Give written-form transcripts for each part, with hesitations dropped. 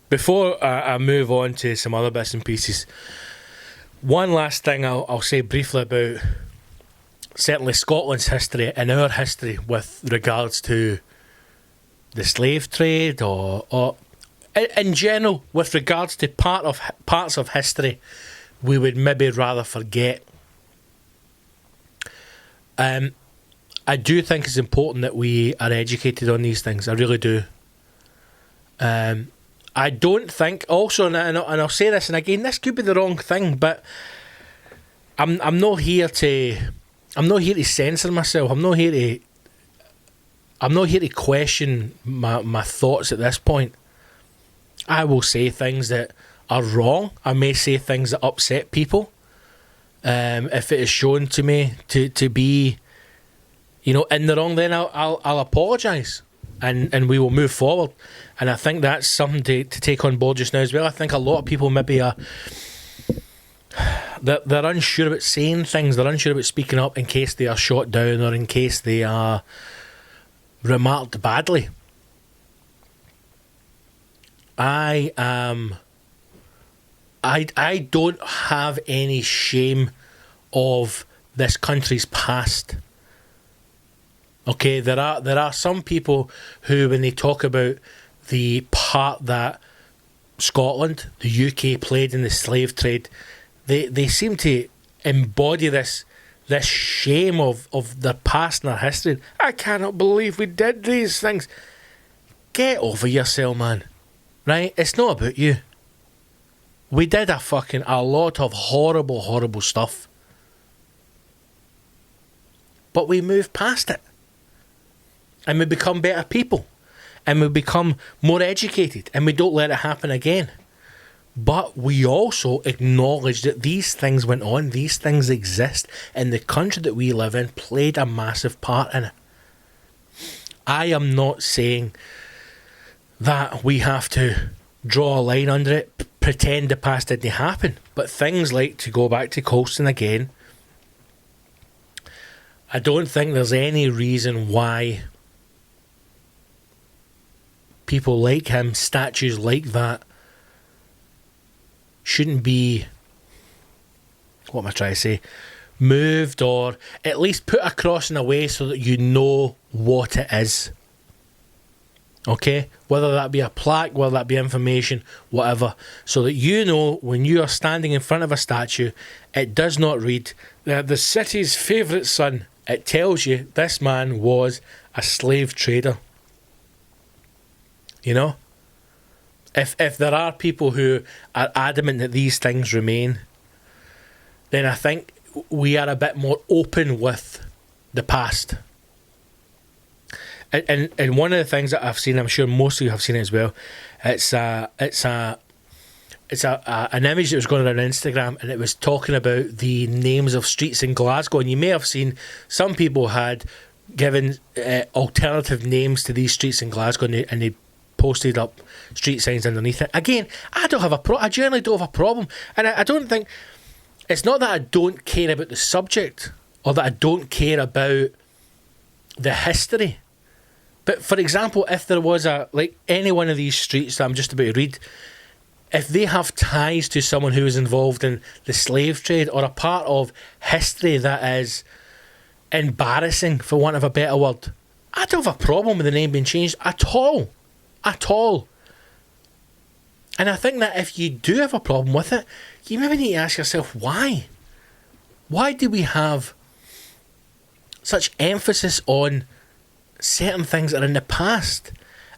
Before I move on to some other bits and pieces, one last thing I'll say briefly about certainly Scotland's history and our history with regards to the slave trade, or in general with regards to parts of history we would maybe rather forget. I do think it's important that we are educated on these things. I really do. I don't think also, and I'll say this, and again, this could be the wrong thing, but I'm not here to censor myself. I'm not here to question my thoughts at this point. I will say things that are wrong. I may say things that upset people. If it is shown to me to be, in the wrong, then I'll apologise, and we will move forward. And I think that's something to take on board just now as well. I think a lot of people maybe are they're unsure about saying things. They're unsure about speaking up in case they are shot down or in case they are remarked badly. I don't have any shame of this country's past. Okay, there are some people who, when they talk about the part that Scotland, the UK played in the slave trade, they seem to embody this shame of their past and their history. I cannot believe we did these things. Get over yourself, man. Right? It's not about you. We did a lot of horrible, horrible stuff. But we moved past it. And we become better people. And we become more educated. And we don't let it happen again. But we also acknowledge that these things went on. These things exist. And the country that we live in played a massive part in it. I am not saying that we have to draw a line under it, pretend the past didn't happen. But things like, to go back to Colston again, I don't think there's any reason why people like him, statues like that, shouldn't be, what am I trying to say, moved or at least put across in a way so that you know what it is. Okay? Whether that be a plaque, whether that be information, whatever, so that you know when you are standing in front of a statue, it does not read the city's favourite son. It tells you this man was a slave trader. You know? If there are people who are adamant that these things remain, then I think we are a bit more open with the past. And one of the things that I've seen, I'm sure most of you have seen it as well, it's an image that was going around Instagram, and it was talking about the names of streets in Glasgow. And you may have seen some people had given alternative names to these streets in Glasgow, and they posted up street signs underneath it. Again, I generally don't have a problem, and I don't think, it's not that I don't care about the subject or that I don't care about the history. But for example, if there was any one of these streets that I'm just about to read, if they have ties to someone who was involved in the slave trade or a part of history that is embarrassing, for want of a better word, I don't have a problem with the name being changed at all. At all. And I think that if you do have a problem with it, you maybe need to ask yourself why. Why do we have such emphasis on certain things that are in the past?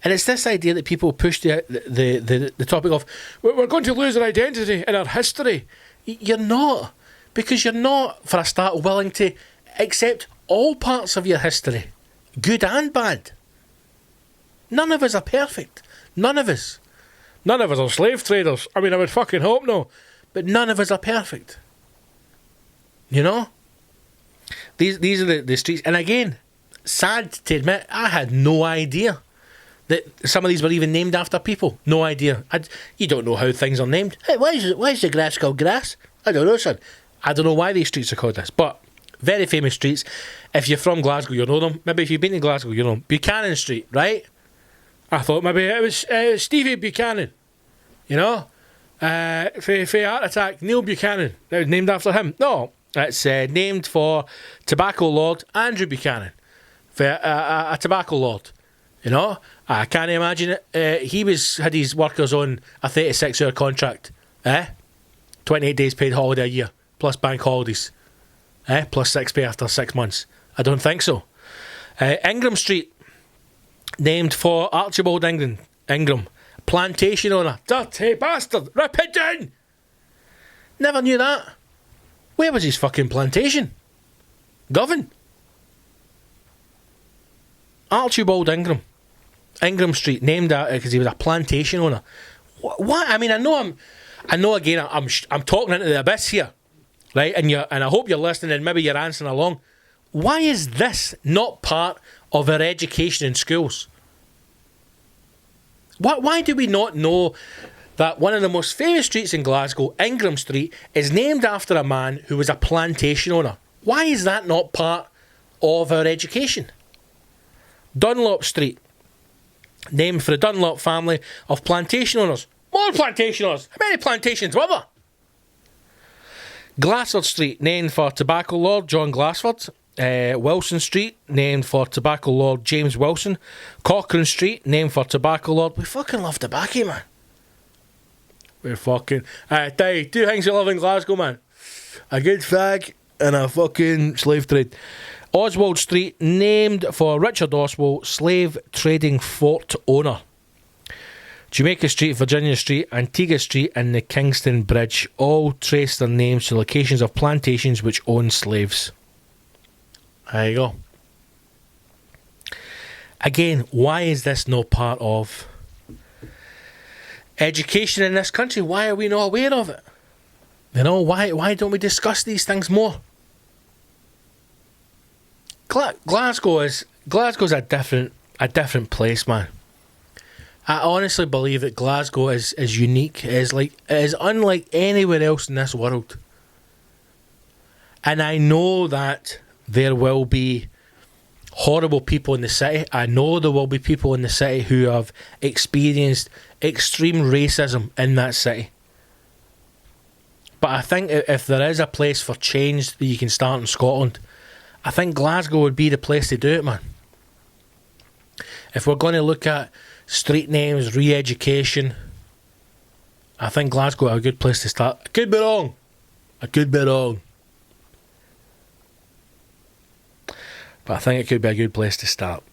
And it's this idea that people push the topic of, we're going to lose our identity and our history. You're not. Because you're not, for a start, willing to accept all parts of your history, good and bad. None of us are perfect. None of us. None of us are slave traders. I mean, I would fucking hope no. But none of us are perfect. You know? These are the streets. And again, sad to admit, I had no idea that some of these were even named after people. No idea. You don't know how things are named. Hey, why is the grass called grass? I don't know, son. I don't know why these streets are called this. But very famous streets. If you're from Glasgow, you'll know them. Maybe if you've been to Glasgow, you'll know them. Buchanan Street, right? I thought maybe it was Stevie Buchanan. You know? For heart attack, Neil Buchanan. That was named after him. No, it's named for tobacco lord Andrew Buchanan. For a tobacco lord. You know? I can't imagine it. He had his workers on a 36-hour contract. 28 days paid holiday a year. Plus bank holidays. Plus 6 pay after 6 months. I don't think so. Ingram Street. Named for Archibald Ingram. Plantation owner. Dirty bastard. Rip it down. Never knew that. Where was his fucking plantation? Govan. Archibald Ingram. Ingram Street. Named after because he was a plantation owner. What? I mean, I know again, I'm talking into the abyss here. Right? And I hope you're listening and maybe you're answering along. Why is this not part of our education in schools? Why do we not know that one of the most famous streets in Glasgow, Ingram Street, is named after a man who was a plantation owner? Why is that not part of our education? Dunlop Street, named for the Dunlop family of plantation owners. More plantation owners. How many plantations were there? Glassford Street, named for tobacco lord John Glassford. Wilson Street, named for tobacco lord James Wilson. Cochrane Street, named for tobacco lord. We fucking love tobacco, man. We're fucking... tell you, 2 things we love in Glasgow, man. A good fag and a fucking slave trade. Oswald Street, named for Richard Oswald, slave trading fort owner. Jamaica Street, Virginia Street, Antigua Street and the Kingston Bridge all trace their names to locations of plantations which owned slaves. There you go. Again, why is this not part of education in this country? Why are we not aware of it? You know, why don't we discuss these things more? Glasgow's a different place, man. I honestly believe that Glasgow is unique. It is unlike anywhere else in this world. And I know that there will be horrible people in the city. I know there will be people in the city who have experienced extreme racism in that city. But I think if there is a place for change that you can start in Scotland, I think Glasgow would be the place to do it, man. If we're going to look at street names, re-education, I think Glasgow is a good place to start. I could be wrong. But I think it could be a good place to start.